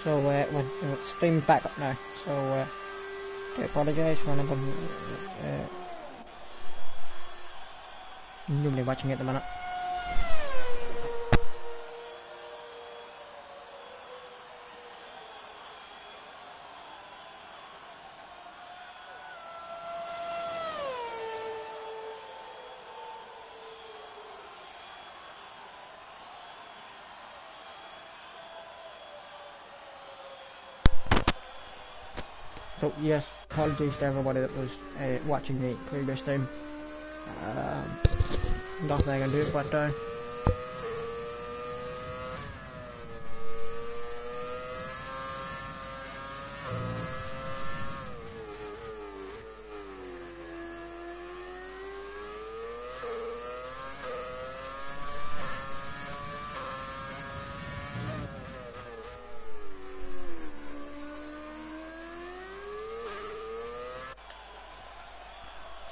So we're streaming back up now. So I apologise for anybody nobody watching at the minute. So yes, apologies to everybody that was watching the previous stream. Nothing I can do but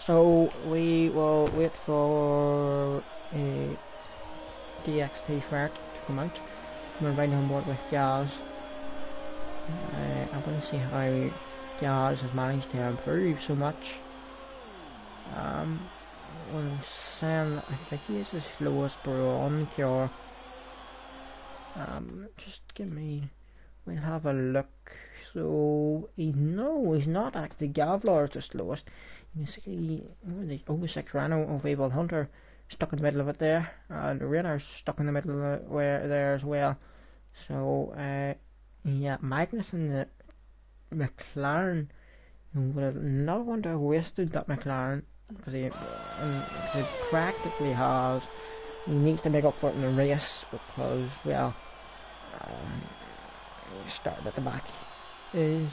so we will wait for a DXT Fart to come out. We're right on board with Gaz. I'm going to see how Gaz has managed to improve so much. We're saying that I think he is the slowest brawn cure. Just give me. We'll have a look. So he's not actually. Gavlar is the slowest. You can see the 06 Rhino of Able Hunter stuck in the middle of it there, and the Rayners stuck in the middle of it there as well. So yeah, Magnus and the McLaren would have not want to have wasted that McLaren because he practically has. He needs to make up for it in the race because well, starting at the back is.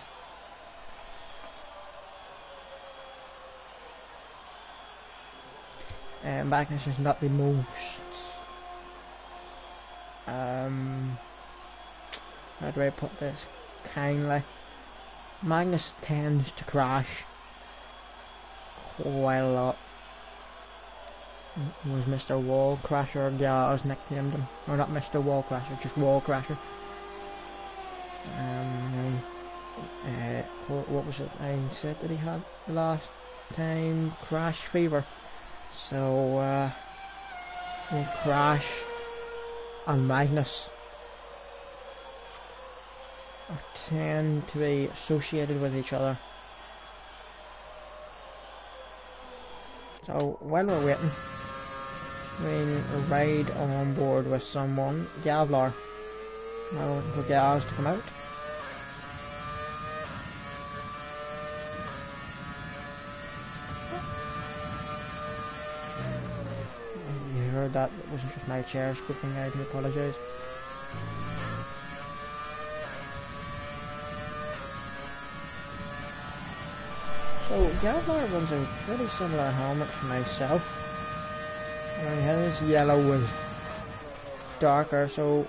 Magnus is not the most how do I put this kindly. Magnus tends to crash quite a lot. It was Mr. Wall Crasher, Gaz nicknamed him. Or not Mr. Wall Crasher, just Wall Crasher. What was it I said that he had last time? Crash fever. So Crash and Magnus tend to be associated with each other. So while we're waiting, we'll ride on board with someone. Gavlar. We're waiting for Gaz to come out. That it wasn't just my chair squeaking. I do apologise. So Gavlar runs a pretty similar helmet to myself. His yellow was darker, so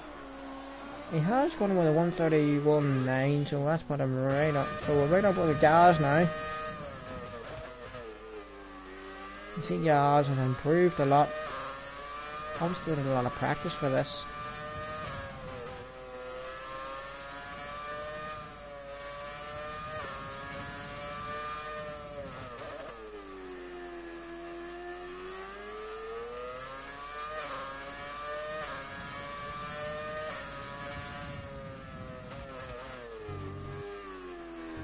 he has gone with a 131.9, so that's put him right up. So we're right up with the Gaz now. You see Gaz has improved a lot. I was doing a lot of practice for this.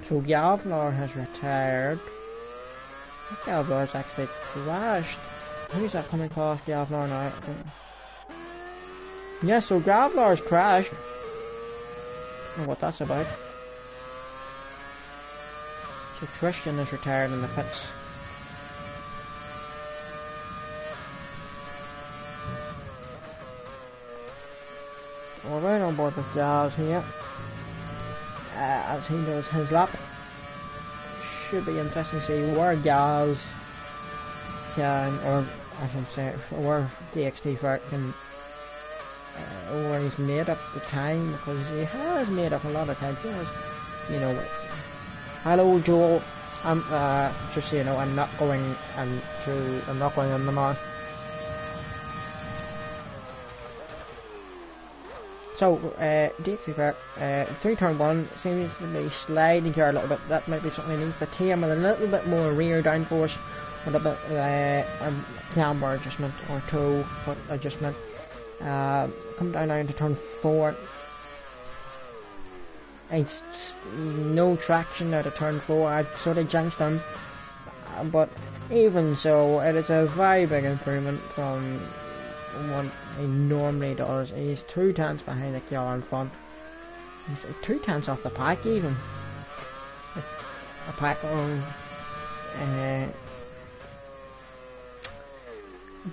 So Gavlar has retired. Gavlar's actually crashed. Who's that coming across Gavlar now? Yeah, so Gavlar's crashed. I don't know what that's about. So Tristan is retired in the pits. We're right on board with Gaz here. As he does his lap. Should be interesting to see where Gaz can, or I should say, where DXT Fart can, where he's made up the time, because he has made up a lot of time. He has, you know. Hello, Joel. I'm just so you know, I'm not going in the north. So, DXV 3 turn 1 seems to be sliding here a little bit. That might be something he needs to tame with a little bit more rear downforce, with a bit camber adjustment or toe foot adjustment. Come down now into turn 4. It's no traction out of turn 4. I sort of jinxed him, but even so, it is a very big improvement from what he normally does. He's 2 tenths behind the car in front. He's 2 tenths off the pack even. A pack on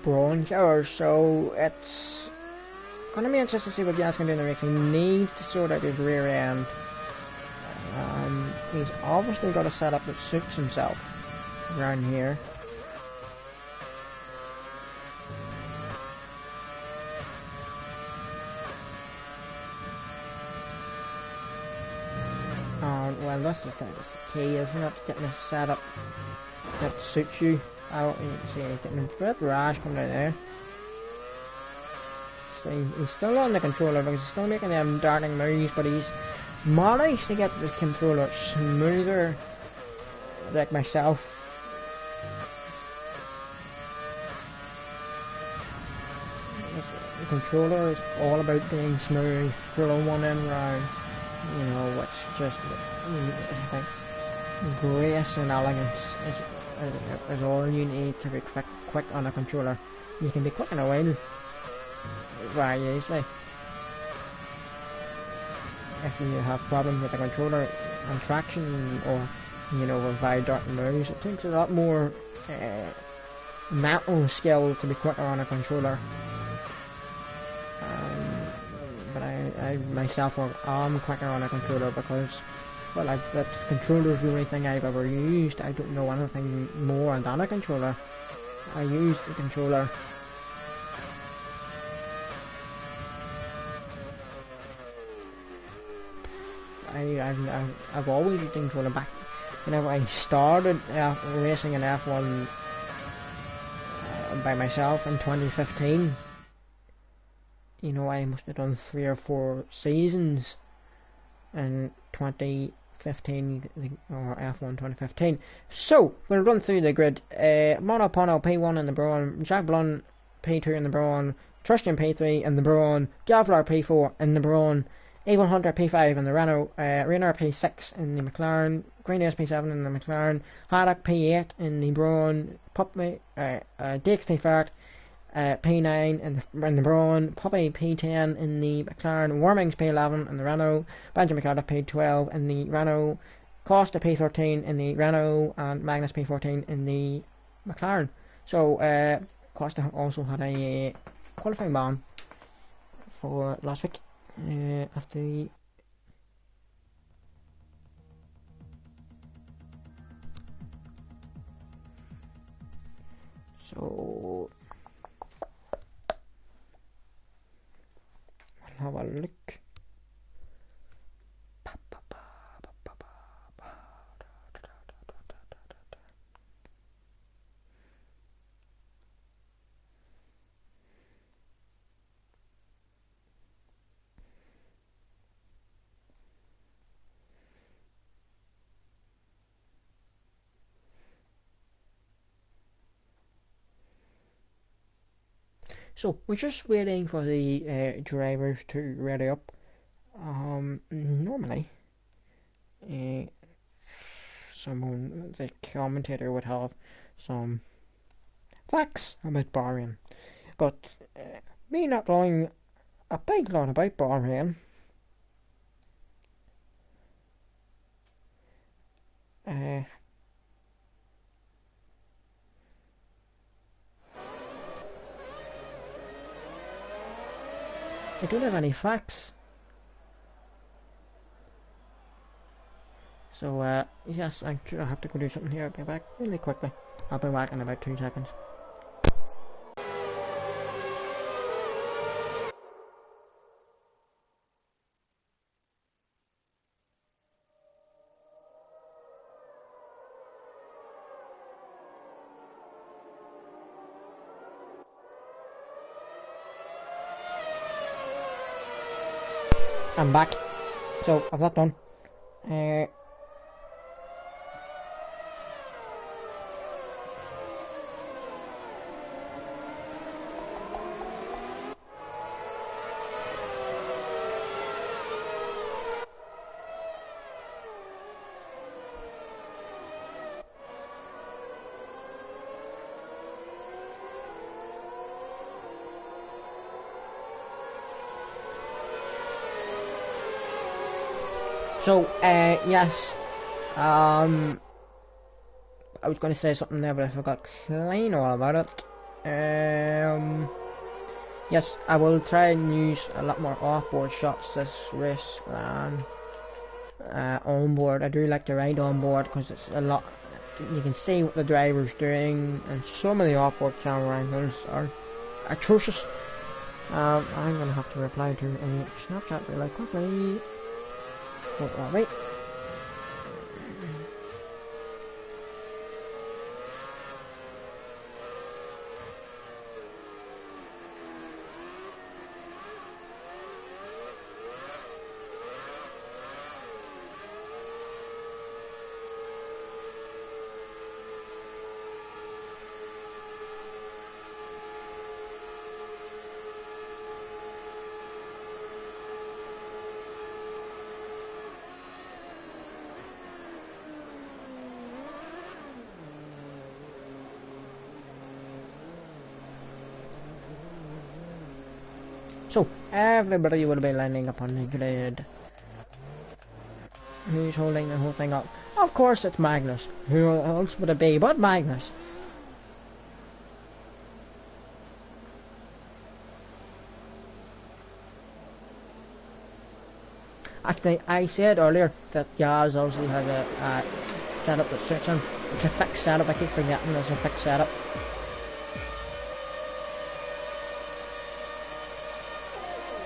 bronze hours, so it's gonna be interesting to see what Gas can do in the race. He needs to sort out his rear end. He's obviously got a setup that suits himself around here. Well, that's the key, isn't it? Getting a setup that suits you. You can see he's getting a bit rash coming out there. So he's still on the controller because he's still making them darting moves, but he's managed to get the controller smoother, like myself. The controller is all about being smooth, flowing in round, you know, which just, I think, grace and elegance is all you need to be quick on a controller. You can be quick on a wheel very easily. If you have problems with the controller and traction, or you know, with very darting moves, it takes a lot more mental skill to be quicker on a controller. But I myself am quicker on a controller because, well, that controller's the only thing I've ever used. I don't know anything more than a controller. I use the controller. I've always used the controller. Back whenever I started racing in F1 by myself in 2015. You know, I must have done 3 or 4 seasons in 2015, or F1 2015. So, we'll run through the grid. Monopono P1 in the Brawn, Jack Blund P2 in the Brawn, Tristan P3 in the Brawn, Gavlar P4 in the Brawn, Avon Hunter P5 in the Renault, Rayners P6 in the McLaren, Rayners P7 in the McLaren, Haddock P8 in the Brawn, DXT Fart P9 in the Brawn, Puppy P10 in the McLaren, Wormings P11 in the Renault, Benjamin McCarthy P12 in the Renault, Costa P13 in the Renault, and Magnus P14 in the McLaren. So Costa also had a qualifying ban for last week after the so we'll have a look. So we're just waiting for the drivers to ready up. Normally, the commentator would have some facts about Bahrain, but me not knowing a big lot about Bahrain, I don't have any facts. So yes, I have to go do something here. I'll be back really quickly. I'll be back in about 2 seconds. I'm back. So I've that done. So, yes, I was going to say something there, but I forgot clean all about it. Yes, I will try and use a lot more off-board shots this race than on-board. I do like to ride on-board because it's a lot, you can see what the driver's doing, and some of the off-board camera angles are atrocious. I'm going to have to reply to a Snapchat really quickly. Wait. So, everybody will be lining up on the grid. Who's holding the whole thing up? Of course it's Magnus. Who else would it be but Magnus? Actually, I said earlier that Gaz obviously has a setup that suits him. It's a fixed setup, I keep forgetting it's a fixed setup.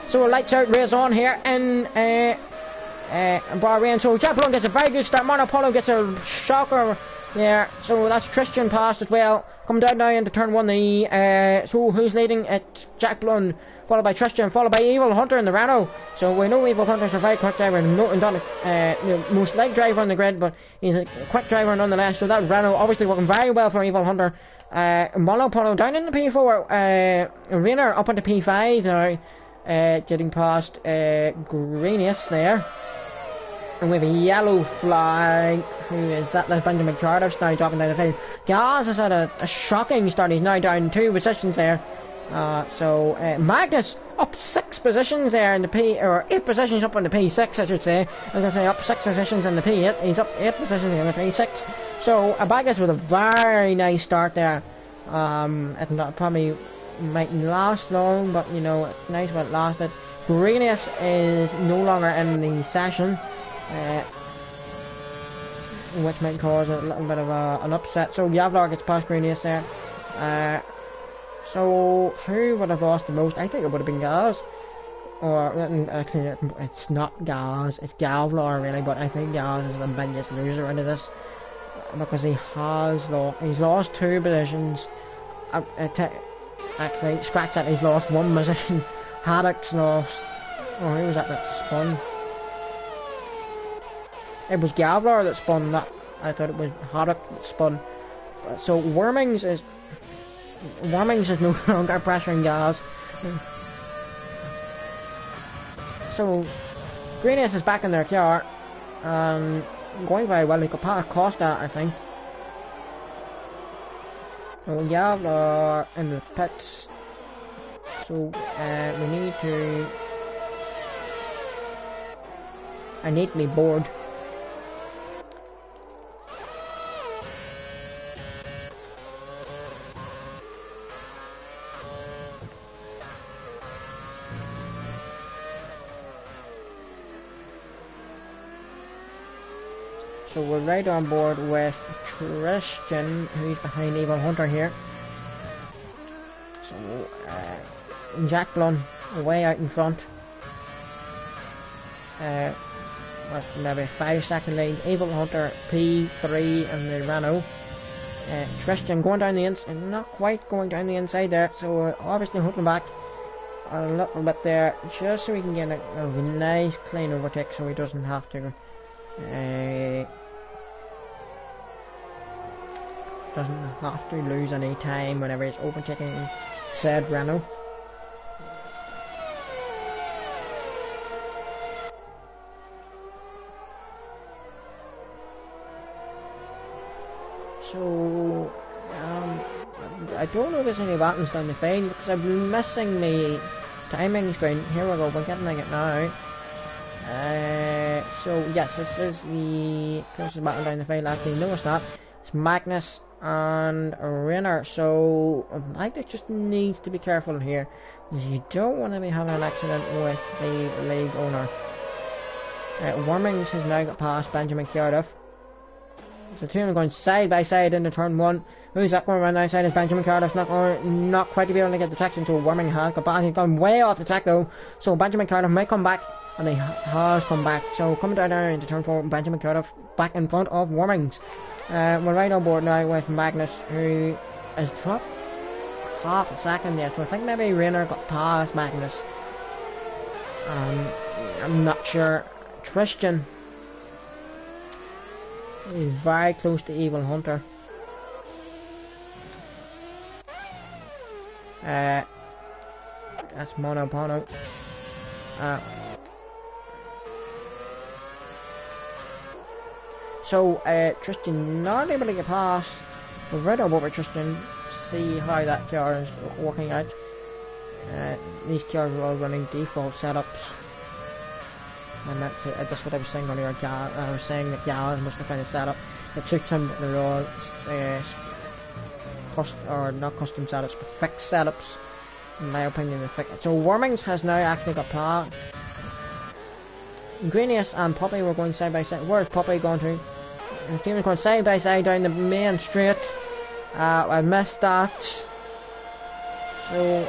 So a lights out race on here in Bahrain. So Jack Blunt gets a very good start. Monopolo gets a shocker there. So that's Tristan passed as well. Come down now into turn 1. So who's leading? It's Jack Blunt, followed by Tristan, followed by Evil Hunter in the Renault. So we know Evil Hunter's a very quick driver, not the most light driver on the grid, but he's a quick driver nonetheless. So that Renault obviously working very well for Evil Hunter. Monopolo down in the P4. Rayners up into P5 now. Getting past Greenius there, and we have a yellow flag. Who is that? That's Benjamin Cardiff now dropping down the field. Gaz has had a shocking start. He's now down 2 positions there. So Magnus up 6 positions there in the or 8 positions up in the P6, I should say. I was going to say up 6 positions in the P8. He's up 8 positions in the P6. So Magnus with a very nice start there. It's not probably mightn't last long, but you know, it's nice when it lasted. Greenius is no longer in the session, which might cause a little bit of an upset. So Yavlar gets past Greenius there. So who would have lost the most? I think it would have been Gaz, or actually it's not Gaz, it's Gavlar really, but I think Gaz is the biggest loser into this because he's lost 2 positions. Actually, scratch that, he's lost 1 position. Haddock's lost. Oh, who was that spun? It was Gavlar that spun that. I thought it was Haddock that spun. So Wormings is no longer pressuring Gaz. So Greenius is back in their car and going very well. He could pass Costa, I think. So Yavlar in the pits. So we need to. I need to be bored. So we're right on board with Tristan, who's behind Evil Hunter here. So Jack Blunt way out in front. With maybe a 5-second lead. Evil Hunter P3 and the Renault. Tristan going down the inside, not quite going down the inside there, so obviously holding back. a little bit there, just so we can get a nice clean overtake, so he doesn't have to lose any time whenever he's overtaking said Renault. So I don't know if there's any buttons down the field because I'm missing the timing screen. Here we go, we're getting it now. So yes, this is the closest battle down the field. Actually, notice that it's Magnus and Rayners. So Magnus just needs to be careful here because you don't want to be having an accident with the league owner. Wormings has now got past Benjamin Cardiff. So two of them going side by side into turn one. Who's that going around the outside? Is Benjamin Cardiff not quite to be able to get the traction, so Worming has got back. He's gone way off the track though. So Benjamin Cardiff may come back, and he has come back. So coming down there into turn four, Benjamin Cardiff back in front of Wormings. We're right on board now with Magnus, who has dropped half a second there. So I think maybe Raynor got past Magnus. I'm not sure. Tristan is very close to Evil Hunter. That's Mono Pono. So Tristan not able to get past. We've read over Tristan, see how that car is working out. These cars are all running default setups. And that's what I was saying earlier. I was saying that Gallagher must have found a setup that suits him. They're all not custom setups, but fixed setups. In my opinion, they're fixed. So Wormings has now actually got past. Greenius and Poppy were going side by side. Where's Poppy going to? The team is going side by side down the main straight. I missed that. So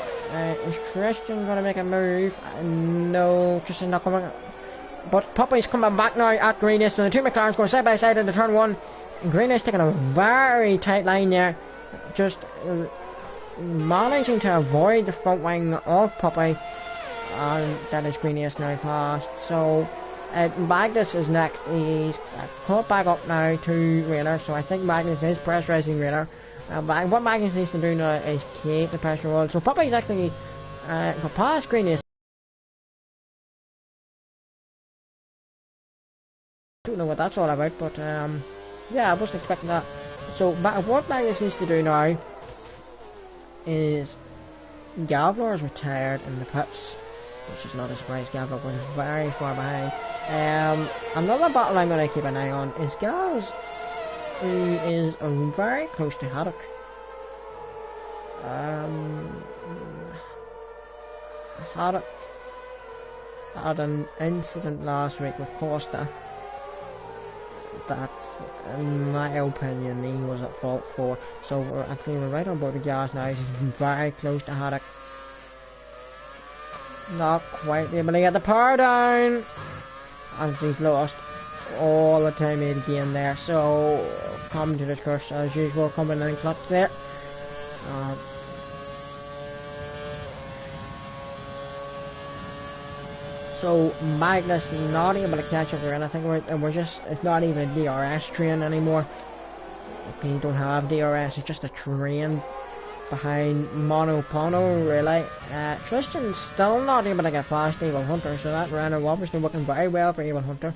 is Christian going to make a move? No, Christian's not coming. But Poppy's coming back now at Greenius, and the two McLarens going side by side into turn one. And Greenius taking a very tight line there, just managing to avoid the front wing of Poppy, and that is Greenius now past. So Magnus is next. He's caught back up now to Raynor, so I think Magnus is pressurising Raynor. What Magnus needs to do now is keep the pressure on. So Poppy's actually got past Greenius. Don't know what that's all about, but yeah, I wasn't expecting that. So what Magnus needs to do now is Gavlar is retired in the pits, which is not a surprise. Gavlar was very far behind. Another battle I'm going to keep an eye on is Gaz, who is very close to Haddock. Haddock had an incident last week with Costa that, in my opinion, he was at fault for. So we're right on board with Gaz now. He's very close to Haddock. Not quite able to get the power down, and he's lost all the time he had gained there. So coming to this course as usual, coming in clutch there. So Magnus not able to catch up there, and I think it's not even a DRS train anymore. Okay, you don't have DRS, it's just a train behind Monopono, really. Tristan's still not able to get past Evil Hunter, so that Raynor obviously working very well for Evil Hunter.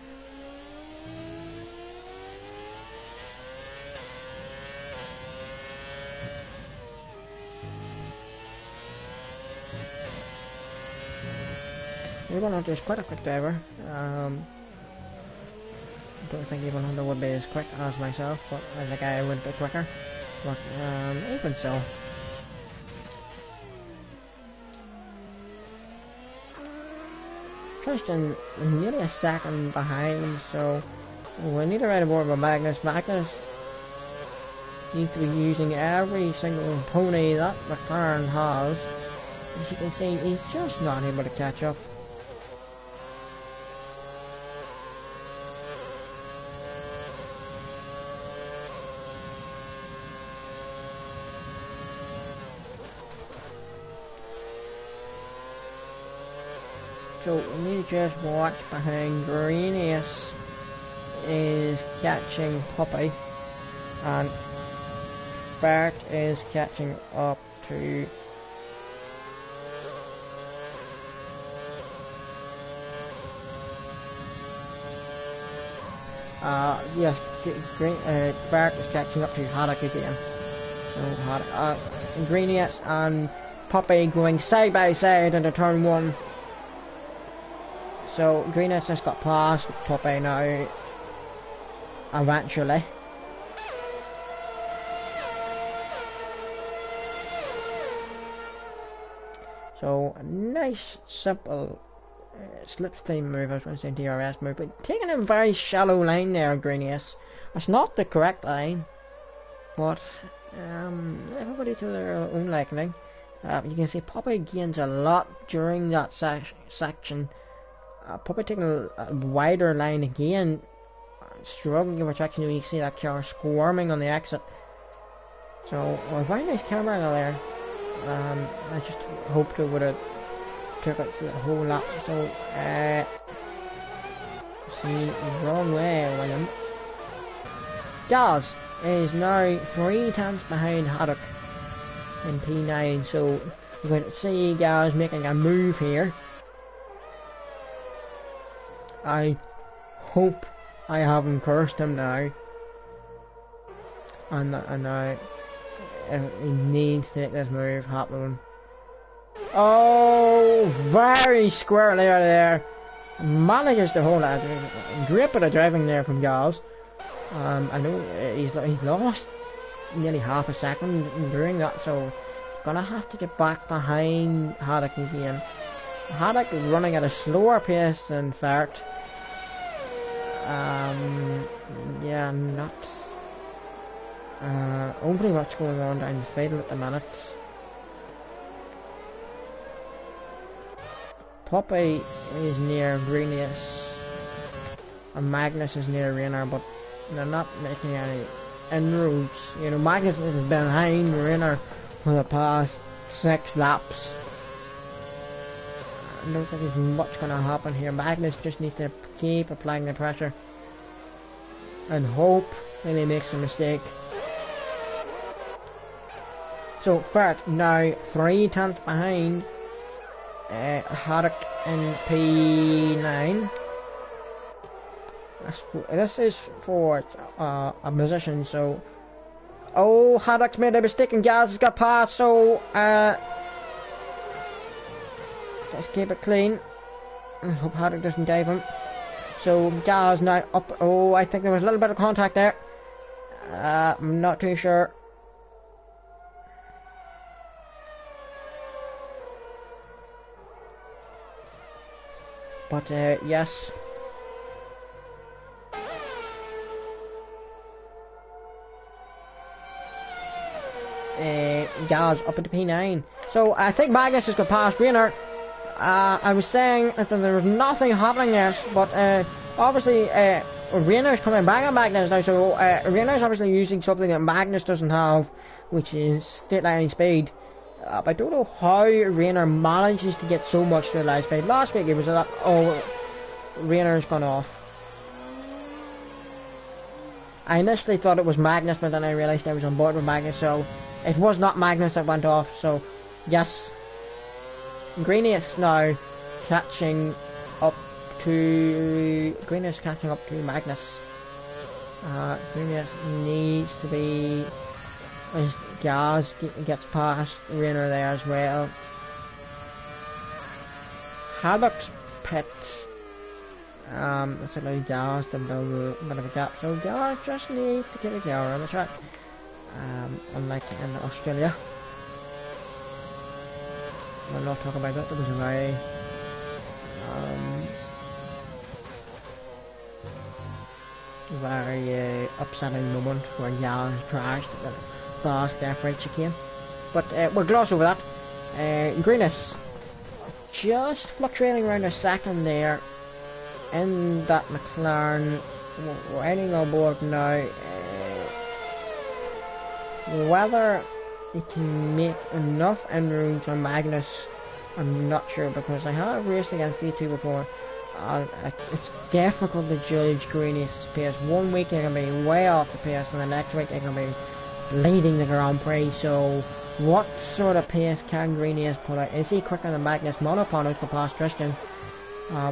Evil Hunter is quite a quick driver. I don't think Evil Hunter would be as quick as myself, but I think I would be quicker. But even so. Tristan nearly a second behind, so we need to ride aboard with Magnus. Magnus needs to be using every single pony that McLaren has. As you can see, he's just not able to catch up. So we need to just watch behind. Rayners is catching Puppy, and Bart is catching up to yes, Bart is catching up to Haddock again. So Haddock, Greenius and Puppy going side by side into turn one. So Greenius has got past Puppy now, eventually. So a nice, simple slipstream move, I was going to say DRS move, but taking a very shallow line there, Greenius. It's not the correct line, but everybody to their own liking. You can see Puppy gains a lot during that section. Puppy taking a wider line again, struggling to traction. You can see that car squirming on the exit. So a very nice camera there. I just hoped it would have took it through the whole lap. So see, wrong way, William. Gaz is now 3 tenths behind Haddock in P9, so you're going to see Gaz making a move here. I hope I haven't cursed him now, and now he needs to make this move happen. Oh, very squarely out of there. Manages to hold a great bit of driving there from Gaz. I know he's lost nearly half a second during that, so gonna have to get back behind Haddock again. Haddock running at a slower pace than Fert. Yeah, not overly much going on down the field at the minute. Puppy is near Greenius, and Magnus is near Rayner, but they're not making any inroads. You know, Magnus is behind Rayner for the past 6 laps. I don't think there's much going to happen here. Magnus just needs to keep applying the pressure and hope that he makes a mistake. So Fert now 3 tenths behind Haddock in P9. This is for a position, so Haddock's made a mistake and Gaz has got past, so let's keep it clean. I hope Haddock doesn't dive him. So Gaz now up. Oh, I think there was a little bit of contact there. I'm not too sure. But yes. Gaz up at the P9. So I think Magnus has got past Rayner. I was saying that there was nothing happening there, but obviously Rayner's coming back on Magnus now, so Rayner's obviously using something that Magnus doesn't have, which is straight line speed. I don't know how Rayner manages to get so much straight line speed. Last week it was a lot. Oh, Rayner's gone off. I initially thought it was Magnus, but then I realised I was on board with Magnus, so it was not Magnus that went off. So yes, Greenius now catching up to Magnus. Greenius needs to be, as Gaz gets past Rayner there as well. Haddock's pit. Let's allow Gaz to build a bit of a gap. So Gaz just needs to keep it down around the track. Unlike in Australia. We'll not talk about that. There was a very upsetting moment where Gaz crashed at the last right chicane. But we'll gloss over that. Greenius just fluctuating around a second there in that McLaren, riding on board now. Whether he can make enough inroads on Magnus I'm not sure, because I have raced against these two before. It's difficult to judge Greeny's pace. One week they can be way off the pace, and the next week they can be leading the Grand Prix. So what sort of pace can Greeny put out? Is he quicker than Magnus Monoponos to pass Tristan?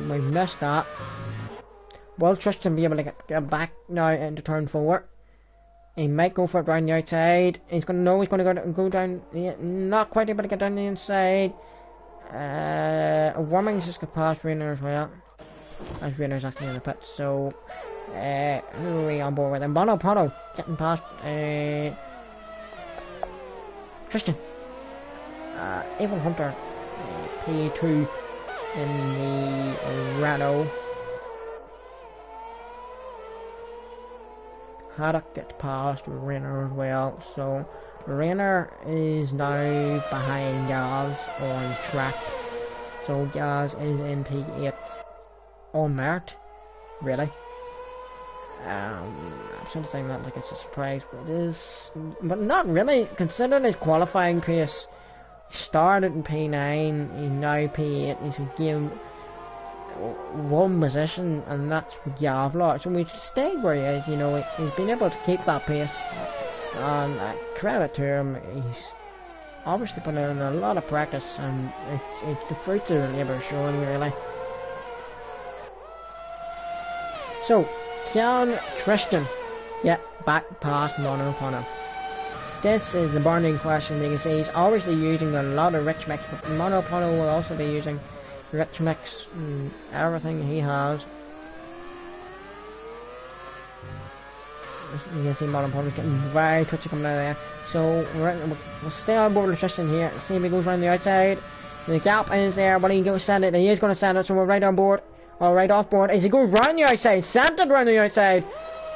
We've missed that. Will Tristan be able to get back now into turn 4? He might go for it round the outside. He's going to know he's going to go down. Not quite able to get down the inside. Warming's just got past Rayners as well. As Rayners actually in the pit. So who are we on board with? And Monopono getting past Tristan. Evil Hunter P2 in the Renault. Haddock gets past Rayner as well, so Rayner is now behind Gaz on track. So Gaz is in P8 on merit, really. I'm sort of saying that like it's a surprise, but it is, but not really, considering his qualifying pace. He started in P9, he's now P8, he's gained one position, and that's with Yavlar. So we've stayed where he is, you know. He's been able to keep that pace, and credit to him. He's obviously put in a lot of practice, and it's the fruits of the labour showing, really. So can Tristan get back past Monopono? This is the burning question. You can see he's obviously using a lot of rich mix, but Monopono will also be using rich mix and everything he has. You can see Monopono getting very twitchy coming out of there. So we'll stay on board with Tristan here and see if he goes around the outside. The gap is there, but he goes send it. He is going to send it, so we're right on board. Or right off board. Is he going round the outside? Sent it round the outside.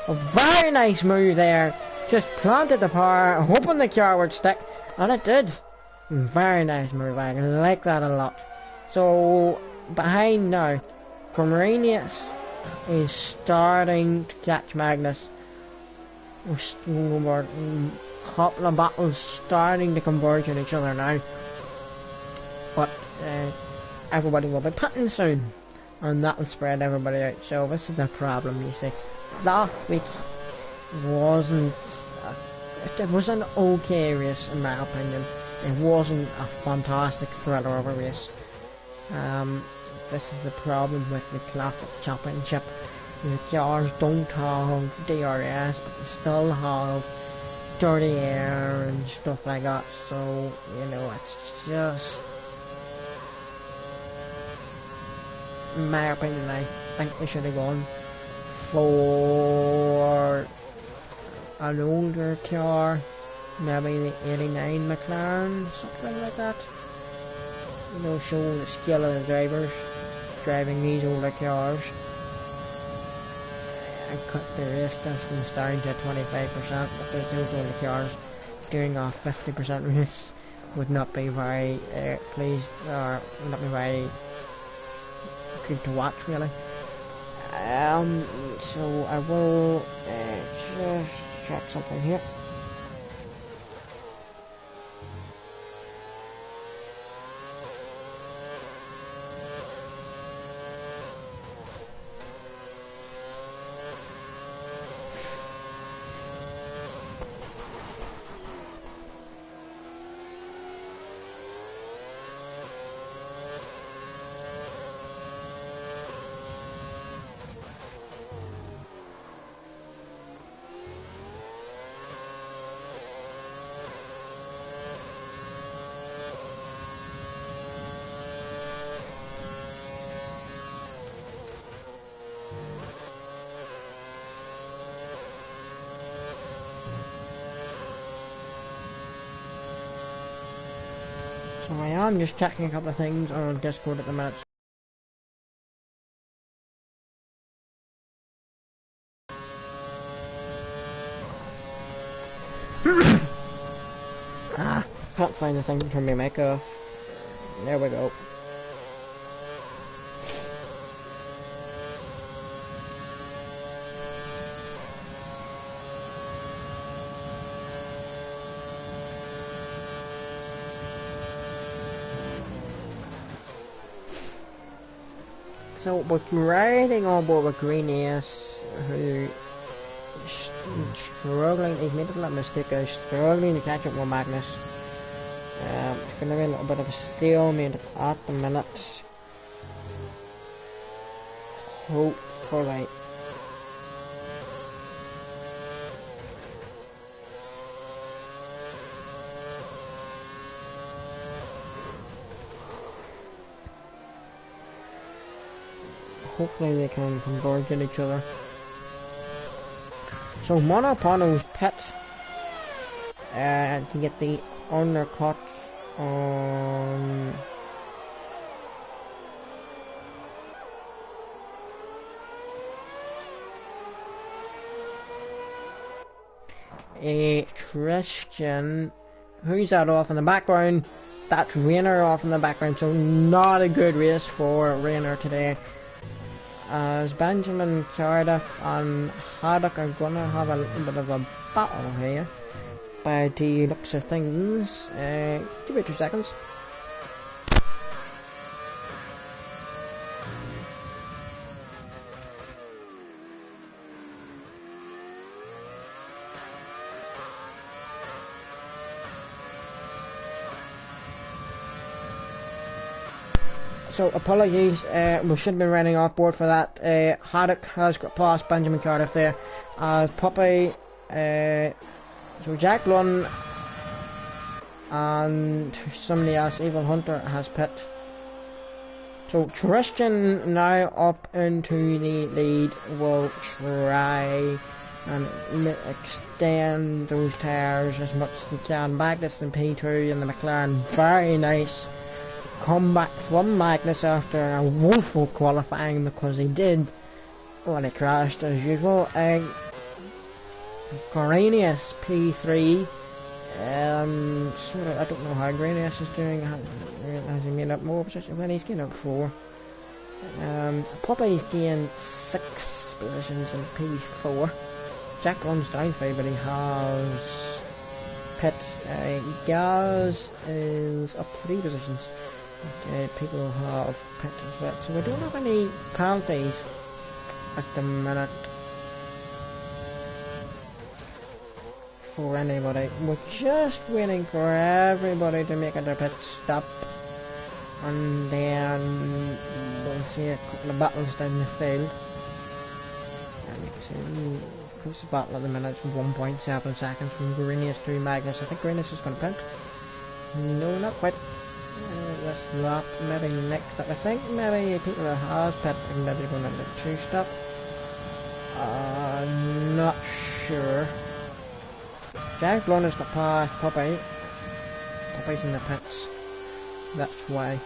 A very nice move there. Just planted the power, hoping the car would stick, and it did. Very nice move. I like that a lot. So behind now, Cornelius is starting to catch Magnus. We're couple of battles starting to converge on each other now. But everybody will be pitting soon, and that will spread everybody out. So this is the problem, you see. Last week wasn't it was an okay race in my opinion. It wasn't a fantastic thriller of a race. This is the problem with the Classic Championship. The cars don't have DRS, but they still have dirty air and stuff like that. So, you know, it's just, in my opinion, I think they should have gone for an older car, maybe the 89 McLaren, something like that. You know, show the skill of the drivers driving these older cars, and cut the race distance down to 25%, because those older cars doing a 50% race would not be very pleased, or would not be very good to watch, really. So I will just check something here. So I am just checking a couple of things on Discord at the minute. Can't find the thing to turn my mic off. There we go. So, but riding on board with Green Ace, who struggling, he's made a little mistake, he's struggling to catch up with Magnus. It's going to be a little bit of a stalemate at the minute. Hopefully. Hopefully they can converge on each other. So Monopono's pit to get the undercut on a Christian. Who's that off in the background? That's Rayner off in the background, so not a good race for Rayner today. As Benjamin Cardiff and Haddock are gonna have a little bit of a battle here by the looks of things. Give it 2 seconds. So apologies, we should have been running off board for that. Haddock has got past Benjamin Cardiff there, as Poppy, so Jack Lunn and somebody else, Evil Hunter, has pit. So Tristan now up into the lead will try and extend those tires as much as he can. Magnus and P2 and the McLaren, very nice comeback from Magnus after a woeful qualifying, because he did, well, he crashed as usual. Rayners P3, sort of, I don't know how Rayners is doing. Has he made up more positions? Well, he's getting up 4. Poppy's gained 6 positions in P4. Jack runs down 5, but he has pit. Gaz is up 3 positions. People have pit as well, so we don't have any penalties at the minute for anybody. We're just waiting for everybody to make their pit stop, and then we'll see a couple of battles down the field. And you can see closest battle at the minute is 1.7 seconds from Rayners to Magnus. I think Rayners is going to pit. No, not quite. This lap, maybe next up. I think maybe people that has pit are maybe going into 2-stop. Not sure. Jack Blonde has got past Poppy. Poppy's in the pits. That's why.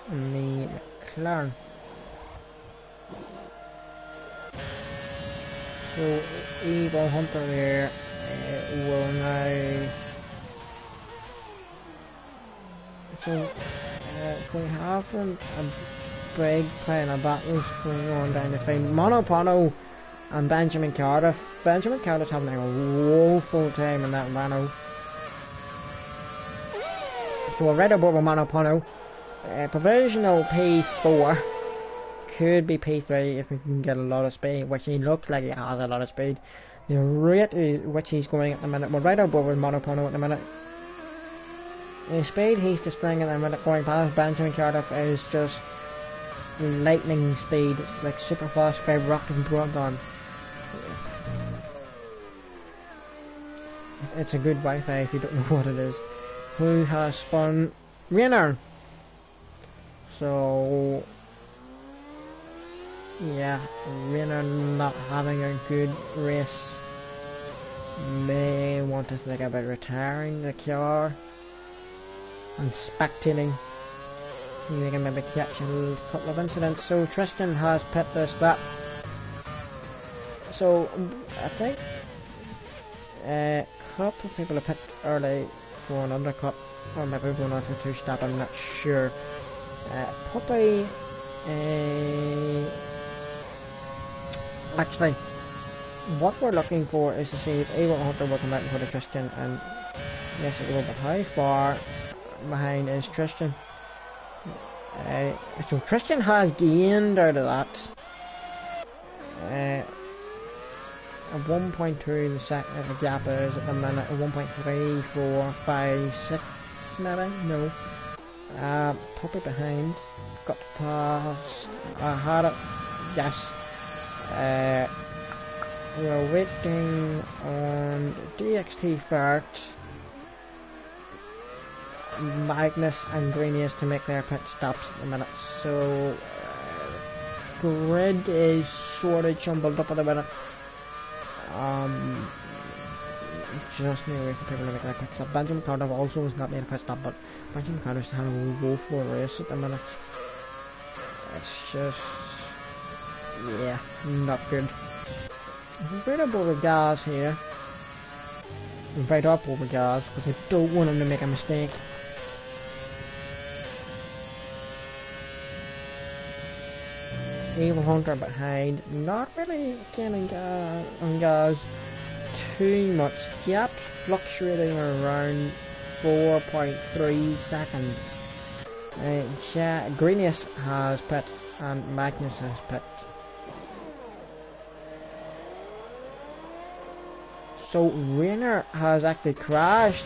And the McLaren. So Evil Hunter there will now. So we have a big playing of battles going on down the field. Monopono and Benjamin Cardiff. Benjamin Cardiff's having a woeful time in that Renault. So we're right aboard with Monopono. Provisional P4 could be P3 if we can get a lot of speed, which he looks like he has a lot of speed. The rate which he's going at the minute, we're right aboard with Monopono at the minute. The speed he's displaying at the minute going past Benjamin Cardiff is just lightning speed. It's like super fast fiber optic broadband. It's a good Wi-Fi if you don't know what it is. Who has spun? Rayner. So yeah, Rayner not having a good race. May want to think about retiring the car and spectating. See if they can maybe catch a couple of incidents. So Tristan has pit this lap. So I think a couple of people have pit early for an undercut, or maybe going on for 2-stop, I'm not sure. Poppy, actually, what we're looking for is to see if Evil Hunter will come out and put a Tristan, and yes it will, but how far behind is Tristan? So Christian has gained out of that. A 1.2 the second the gap is at the minute. A 1.3, 4, 5, 6 maybe? No. Puppy behind. Got the pass. I had it. Yes. We're waiting on DXT Fart, Magnus and Greenius to make their pit stops at the minute. So grid is sort of jumbled up at the minute. Just need to wait for people to make their pit stop. Benjamin Carter also has not made a pit stop, but Benjamin Carter's had a woeful race at the minute. It's just, yeah, not good. Right up over Gaz here. Right up over Gaz because I don't want him to make a mistake. Evil Hunter behind, not really getting on Gaz too much. Gaps fluctuating around 4.3 seconds. Greenius has pit and Magnus has pit. So Rayner has actually crashed.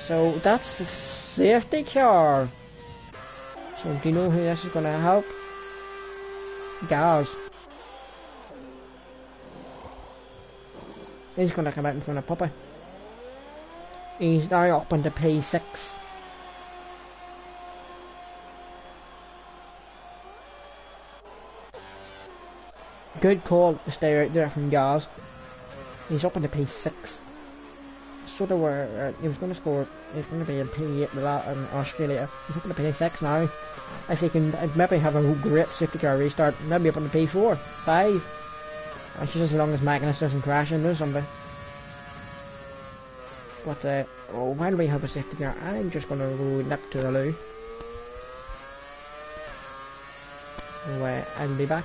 So that's the safety car. So do you know who this is going to help? Gaz. He's going to come out in front of Puppy. He's now up into P6. Good call to stay out there from Gaz. He's up into P6. Sort of where he was going to score. He's going to be in P8 with that in Australia. He's up into P6 now. If he can maybe have a great safety car restart, maybe up into P4, 5. That's just as long as Magnus doesn't crash into something. But while we have a safety car, I'm just going to go nip to the loo. So I'll be back.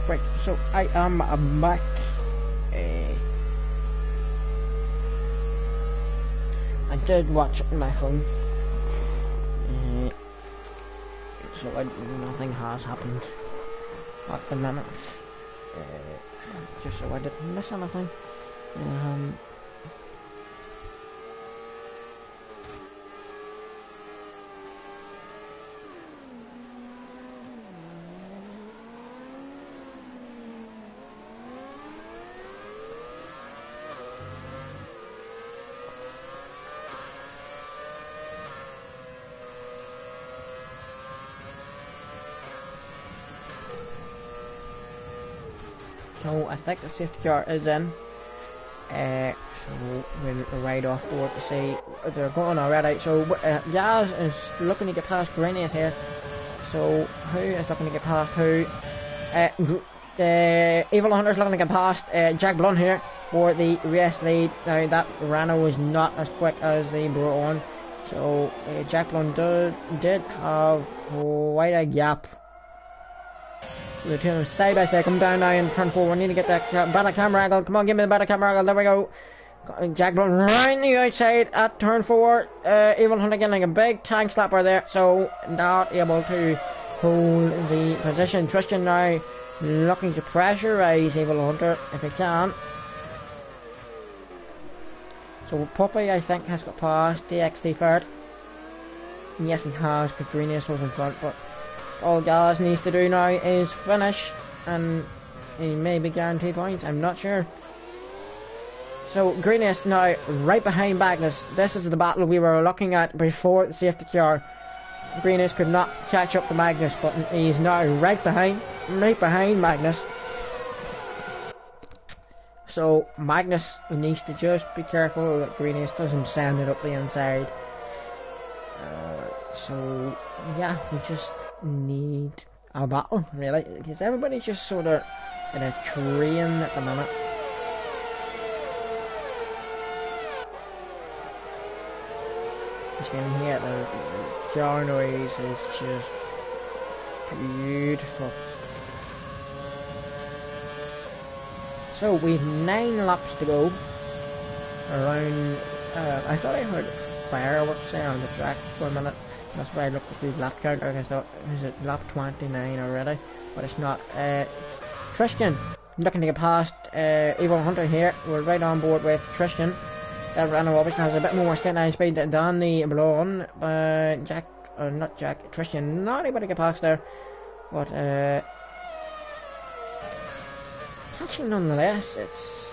Right, so I am back. I did watch it on my phone. So nothing has happened at the minute. Just so I didn't miss anything. So I think the safety car is in. So we'll ride off board to see they're going already. So Yaz is looking to get past Rayners here. So who is looking to get past who? The Evil Hunter's looking to get past Jack Blunt here for the race lead. Now that Rano was not as quick as the Braun. So Jack Blunt did have quite a gap. The two of them side by side, come down now in turn 4. We need to get that better camera angle. Come on, give me the better camera angle. There we go. Jack Blunt right the outside at turn 4. Evil Hunter getting like a big tank slapper there, so not able to hold the position. Tristan now looking to pressurise Evil Hunter if he can. So Puppy, I think, has got past DXD third. Yes, he has, because Rayners was in front, but all Gaz needs to do now is finish, and he may be guaranteed points, I'm not sure. So Rayners now right behind Magnus. This is the battle we were looking at before the safety car. Rayners could not catch up to Magnus, but he's now right behind Magnus. So Magnus needs to just be careful that Rayners doesn't send it up the inside. So yeah, we just need a battle really, because everybody's just sort of in a train at the minute. You can hear the jar noise is just beautiful. So we've 9 laps to go around. I thought I heard fireworks there on the track for a minute. That's why I looked at the lap count. I thought, is it lap 29 already? But it's not. Tristan looking to get past Evil Hunter here. We're right on board with Tristan. That Rano obviously has a bit more stint line speed than the Blonde. Tristan not able to get past there. But catching nonetheless. It's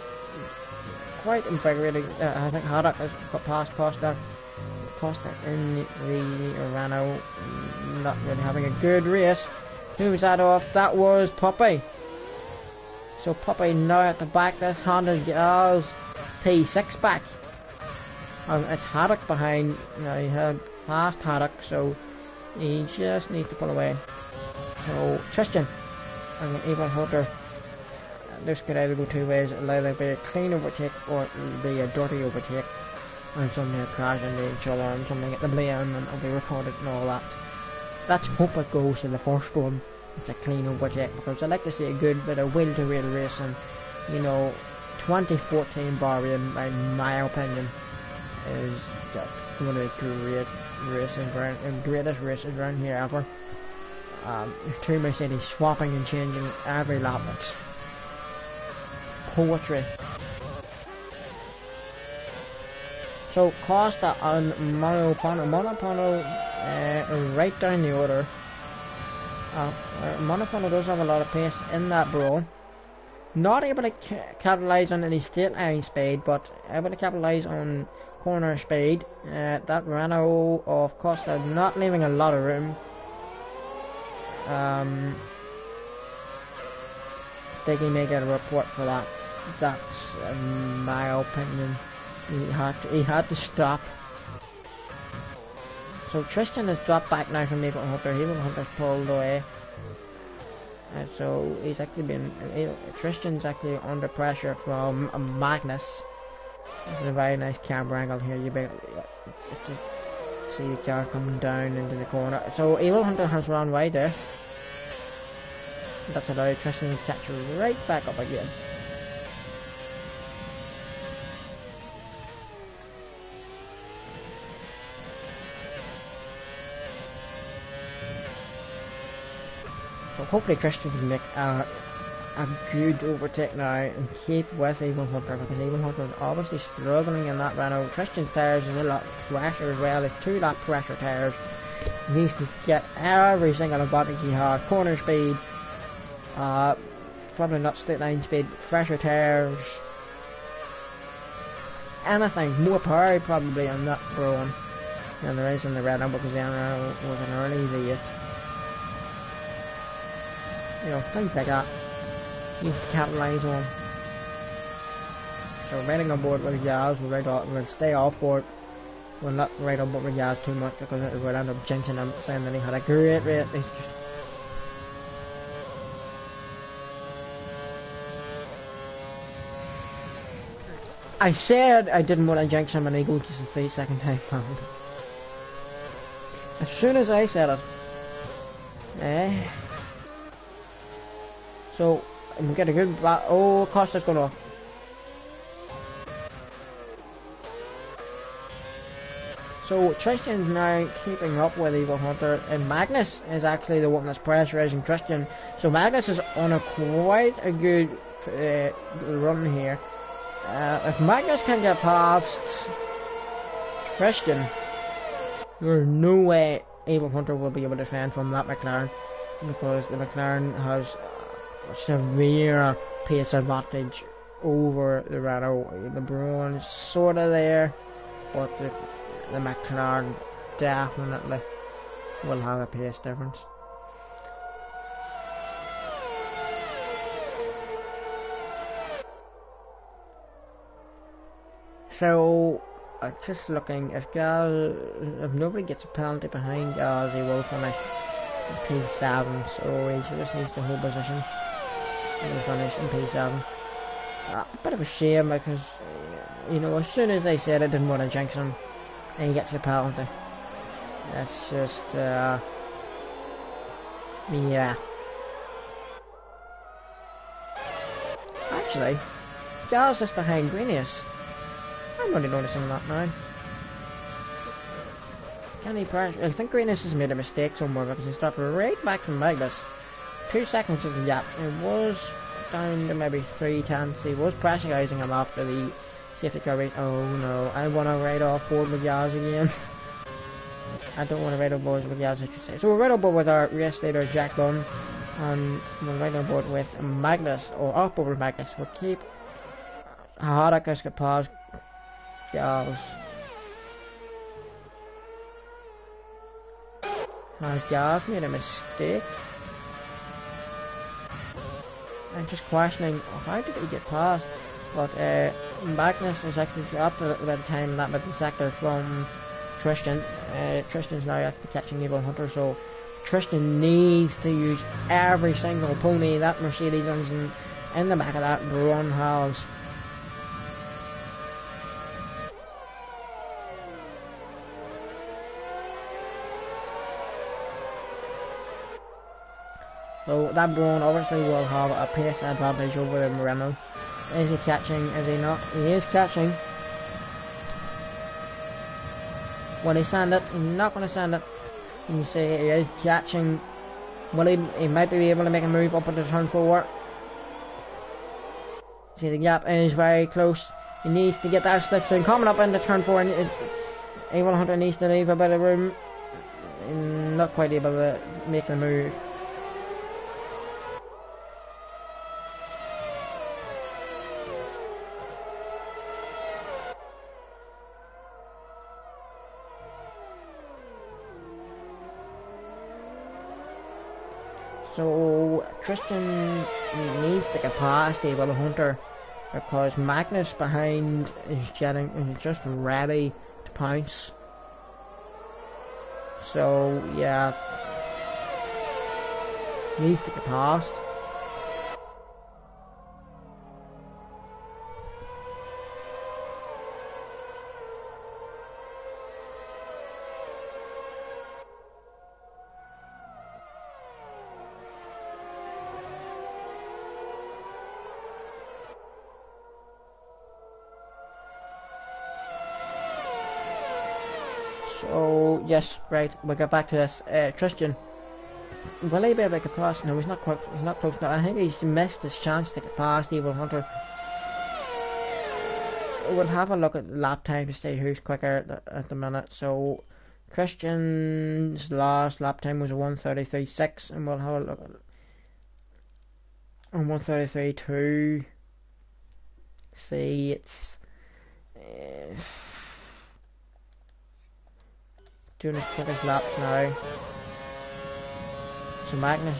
quite invigorating. I think Haddock has got past Costa in the Rano, not really having a good race. Who was that off? That was Puppy. So Puppy now at the back. This Honda Gals P6 back. It's Haddock behind. Now he had past Haddock, so he just needs to pull away. So Tristan and the Evil Hunter. This could either go two ways. It'll either be a clean overtake or it'll be a dirty overtake. And something will crash into each other and something at the blame and it'll be recorded and all that. Let's hope it goes to the first one. It's a clean overtake, because I like to see a good bit of will-to-will racing. You know, 2014 Bahrain, in my opinion, is one of the greatest races around here ever. Two Mercedes swapping and changing every lap. It's poetry. So Costa and Monopano right down the order. Monopano does have a lot of pace in that brawl. Not able to capitalise on any straight line speed, but able to capitalise on corner speed. That Renault of Costa not leaving a lot of room. Think he may get a report for that. That's in my opinion. He had to stop. So Tristan has dropped back now from Evil Hunter. Evil Hunter's pulled away. And so he's actually been. Tristan's actually under pressure from Magnus. This is a very nice camera angle here. You can see the car coming down into the corner. So Evil Hunter has run wide there. That's allowed Tristan to catch right back up again. So hopefully Tristan can make a good overtake now and keep with Evil Hunter, because Evil Hunter is obviously struggling in that run out. Tristan's tyres is a lot pressure as well. It's 2 lap pressure tyres. He needs to get every single advantage he has. Corner speed, probably not straight line speed, fresher tyres, anything, more power probably on that Brawn than there is in the Renault, because the Renault was an early V8. You know, things like that you need to capitalise on. So riding on board with Yaz, we'll stay off board. We'll not ride on board with Yaz too much, because it will end up jinxing him, saying that he had a great race. I said I didn't want to jinx him, and he goes just the 3-second time round. As soon as I said it. So we get a good oh, Costa's gone off. So Tristan's now keeping up with Evil Hunter, and Magnus is actually the one that's pressurizing Tristan. So Magnus is on a quite a good run here. If Magnus can get past Tristan, there's no way Evil Hunter will be able to defend from that McLaren, because the McLaren has a severe pace advantage over the Renault. The Brawn is sort of there, but the McLaren definitely will have a pace difference. So just looking, if nobody gets a penalty behind Gaz, he will finish P7, so he just needs to hold position and finish in P7. A bit of a shame, because you know, as soon as they said I didn't want to jinx him, and he gets the penalty. That's just yeah. Actually, Gaz is behind Greenius. I'm only noticing that now. Can he pressure? I think Greenius has made a mistake somewhere, because he stopped right back from Magnus. 2 seconds is the gap. It was down to maybe 3/10. He was pressurising him after the safety car race. Oh no, I want to ride off board with Yaz again. I don't want to ride on board with Yaz, I should say. So we're right on board with our race leader Jack Dunn, and we're right on board with Magnus, or off board with Magnus. We'll keep Haddock get past Yaz. Has Yaz made a mistake? I'm just questioning, how did he get past? But Magnus is actually up by the time that middle sector from Tristan. Tristan's now actually catching Evil Hunter, so Tristan needs to use every single pony that Mercedes engine in the back of that Brawn has. So that Brawn obviously will have a pace advantage over the Renault. Is he catching? Is he not? He is catching. Will he sand it? He's not going to sand it. You see he is catching. Will he might be able to make a move up into turn 4. See, the gap is very close. He needs to get that slipstream coming up into turn 4, and Evil Hunter needs to leave a bit of room. Not quite able to make the move. So Tristan needs to get past Evil Hunter, because Magnus behind is just ready to pounce. So yeah, needs to get past. So yes, right, we'll get back to this. Christian, will he be able to get past? No, he's not quite. He's not close enough. I think he's missed his chance to get past Evil Hunter. We'll have a look at lap time to see who's quicker at the minute. So Christian's last lap time was a 1:33.6, and we'll have a look at on 1:33.2. See, it's doing his quickest laps now. So Magnus,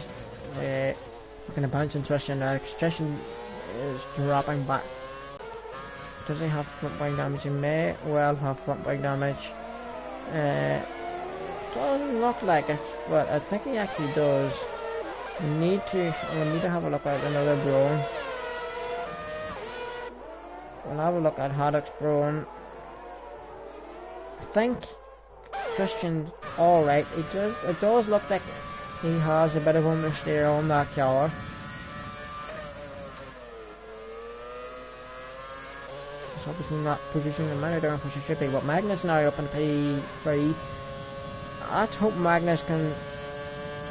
we're going to bounce into Christian now. Christian is dropping back. Does he have front wing damage? He may well have front wing damage. Doesn't look like it, but I think he actually does. We need to have a look at another Braun. We'll have a look at Haddock's Braun. I think Christian's alright. It does look like he has a bit of understeer on that car. It's obviously not producing the amount of downforce it should be, but Magnus now up in P3. Let's hope Magnus can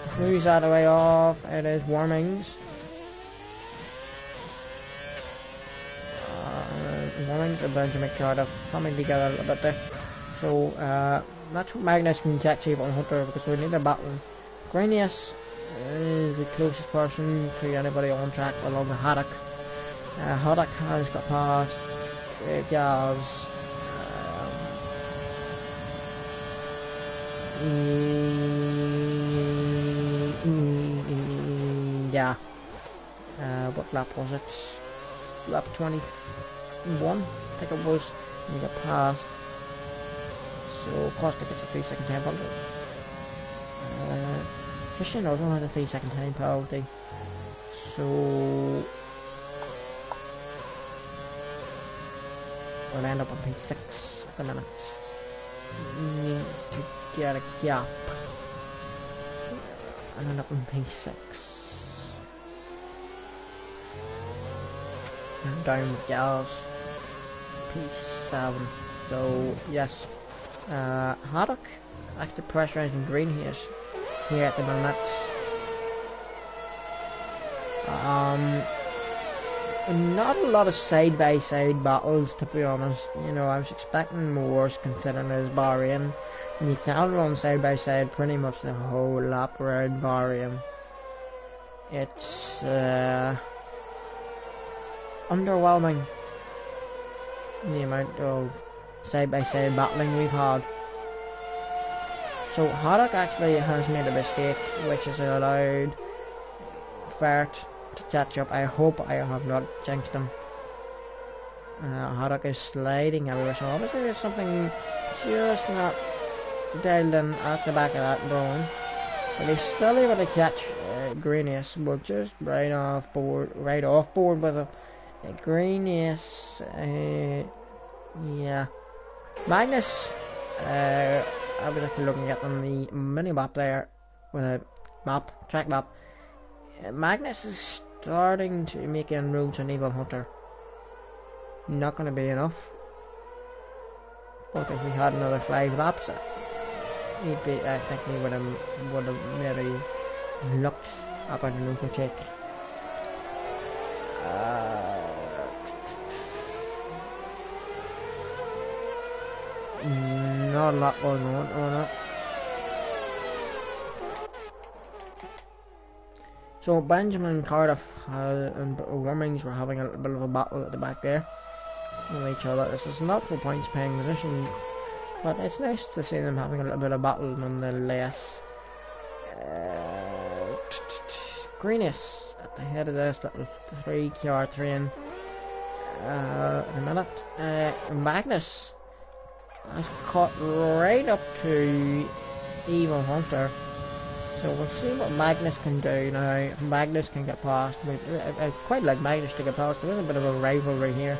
cruise that away off. It is Warmings. Warmings and Benjamin Cardiff coming together a little bit there. So let's hope Magnus can catch Evil Hunter, because we need a battle. Granius is the closest person to anybody on track along with Haddock. Haddock has got past Gavs. Yeah. What lap was it? Lap 21, I think it was. And he got past. So Costa gets a 3-second time penalty. Christian also had a 3-second time penalty. So we'll end up on P6 at the minute. Need to get a gap. I'll end up on P6. And down with Gals. P7. So yes. Haddock active pressurizing green here at the minute. Not a lot of side-by-side battles, to be honest. You know, I was expecting more considering it's Bahrain. And you can run side-by-side pretty much the whole lap around Bahrain. It's underwhelming, the amount of side-by-side battling we've had. So Haddock actually has made a mistake, which has allowed Fert to catch up. I hope I have not jinxed him. Haddock is sliding everywhere, so obviously there's something just not dialed in at the back of that Braun. But he's still able to catch Granius, but just right off board with a Granius. Yeah. Magnus, I was actually looking at on the mini map there with a track map. Magnus is starting to make inroads on Evil Hunter. Not going to be enough, but if we had another 5 laps, he'd be. I think he would have maybe looked up at an overtake. Not a lot going on it. So Benjamin Cardiff and Warmings were having a little bit of a battle at the back there with each other. This is not for points paying position, but it's nice to see them having a little bit of battle nonetheless. Granius at the head of this little 3-car train in a minute. Magnus has caught right up to Evil Hunter, so we'll see what Magnus can do now. If Magnus can get past, I quite like Magnus to get past. There is a bit of a rivalry here.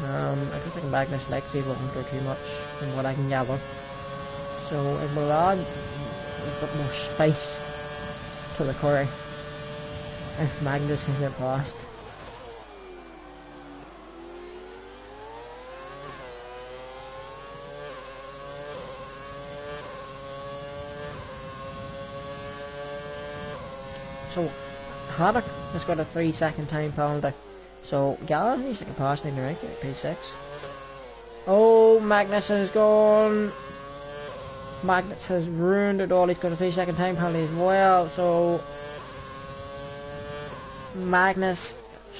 I don't think Magnus likes Evil Hunter too much, from what I can gather. So it will add a bit more spice to the curry if Magnus can get past. So Haddock has got a 3-second time penalty. So Gallagher needs to get past in the right at P6. Oh, Magnus has gone. Magnus has ruined it all. He's got a 3-second time penalty as well. So Magnus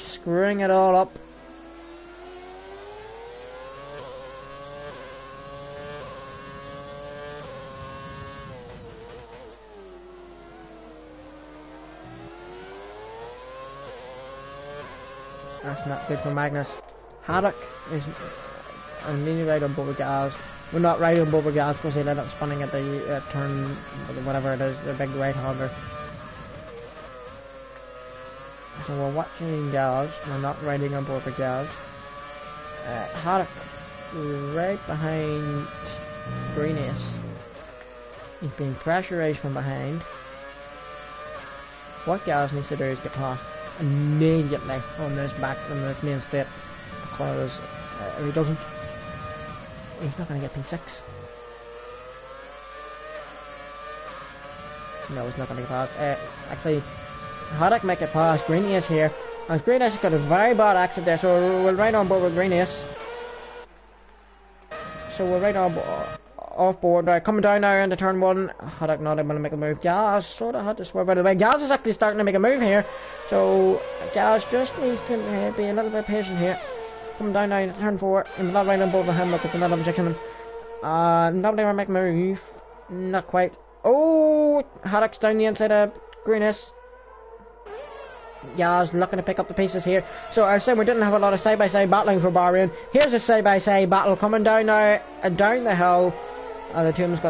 screwing it all up. That's not good for Magnus. Haddock is nearly right on both gas. We're not right on both gas because he ended up spinning at the turn, whatever it is, the big right-hander. So we're watching gas, we're not riding on both gas. Haddock right behind Greenius. He's being pressurised from behind. What Gas needs to do is get past immediately on this main straight, because if he doesn't, he's not going to get P6. No, he's not going to get past. Actually, Haddock might get past Greenius here, and Greenius has got a very bad accident there, so we'll right on board with Greenius. So we're right on off board now, coming down now into turn 1. Haddock not able to make a move. Gas sort of had to swerve out of the way. Gas is actually starting to make a move here, so Gas just needs to be a little bit patient here. Coming down now into turn 4. I'm not right on board with him. Look, it's another objection. Not able to make a move. Not quite. Oh, Haddock's down the inside of Greenius. Gas looking to pick up the pieces here. So I was saying we didn't have a lot of side-by-side battling for Bahrain. Here's a side-by-side battle coming down now, down the hill. The two of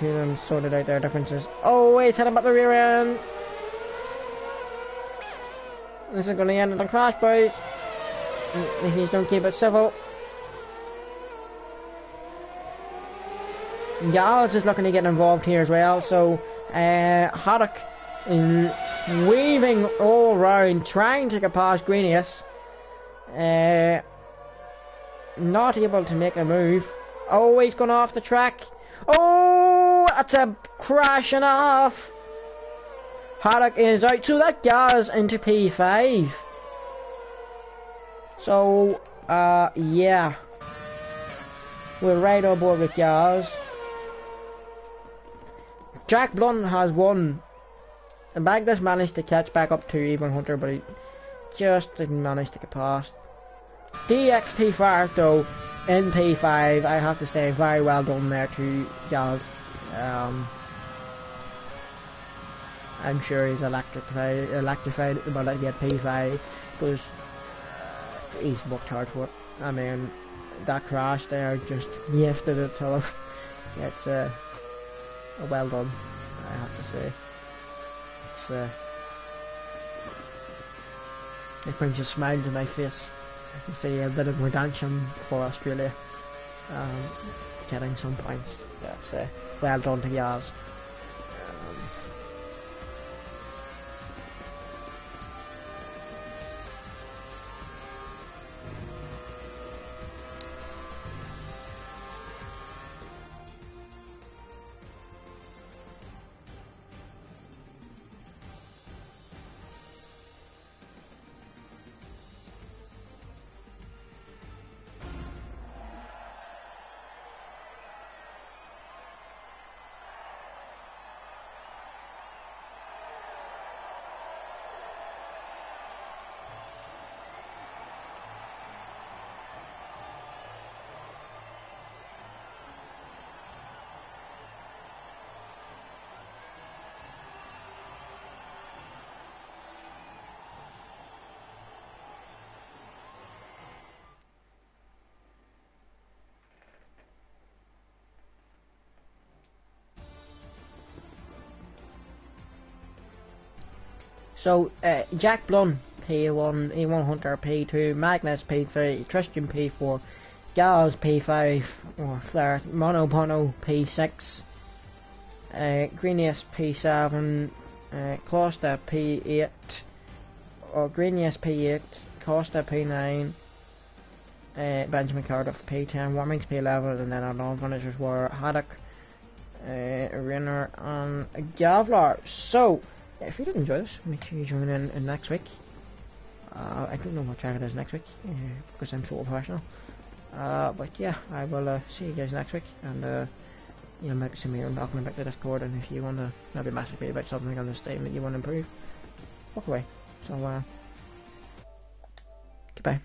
them sorted out their differences. Oh, he's hit him up the rear end. This is going to end in a crash, boys. Please don't keep it civil. Gals is looking to get involved here as well. So Haddock weaving all round, trying to get past Greenius. Not able to make a move. Oh, he's gone off the track. Oh, that's a crash and a half. Haddock is out, so that goes into P5. So, yeah. We're right on board with Gaz. Jack Blunt has won. And Magnus managed to catch back up to Even Hunter, but he just didn't manage to get past. DXT Fire, though, in P5, I have to say, very well done there to Gaz. I'm sure he's electrified about to get P5, because he's worked hard for it. I mean, that crash there just gifted it to him. It's well done, I have to say. It brings a smile to my face. I can see a bit of redemption for Australia, getting some points. That's well done to Yaz. So, Jack Blunt, P1, E1 Hunter, P2, Magnus, P3, Tristan, P4, Gaz, P5, or Flair, Mono, P6, Greenius, P7, Costa, P8, or Greenius, P8, Costa, P9, Benjamin Cardiff, P10, Warmings, P11, and then our non-finishers were Haddock, Rayners, and Gavlar. So, Yeah, if you did enjoy this, make sure you join in next week. I don't know what track it is next week because I'm so professional. But yeah, I will see you guys next week, and you know, maybe some of you are talking about the Discord, and if you want to maybe message me about something on this game that you want to improve, walk away. So, goodbye.